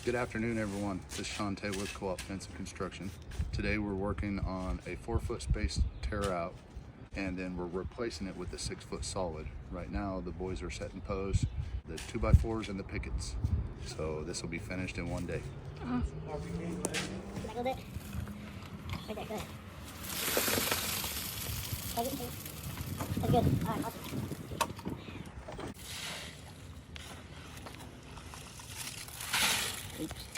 Good afternoon, everyone. This is Sean Taylor with Co-op Fence and Construction. Today we're working on a 4-foot space tear out, and then we're replacing it with a 6-foot solid. Right now the boys are setting posts, the 2x4s and the pickets. So this will be finished in one day. Back a little bit. Right there, go ahead. That's good. All right, awesome. Oops.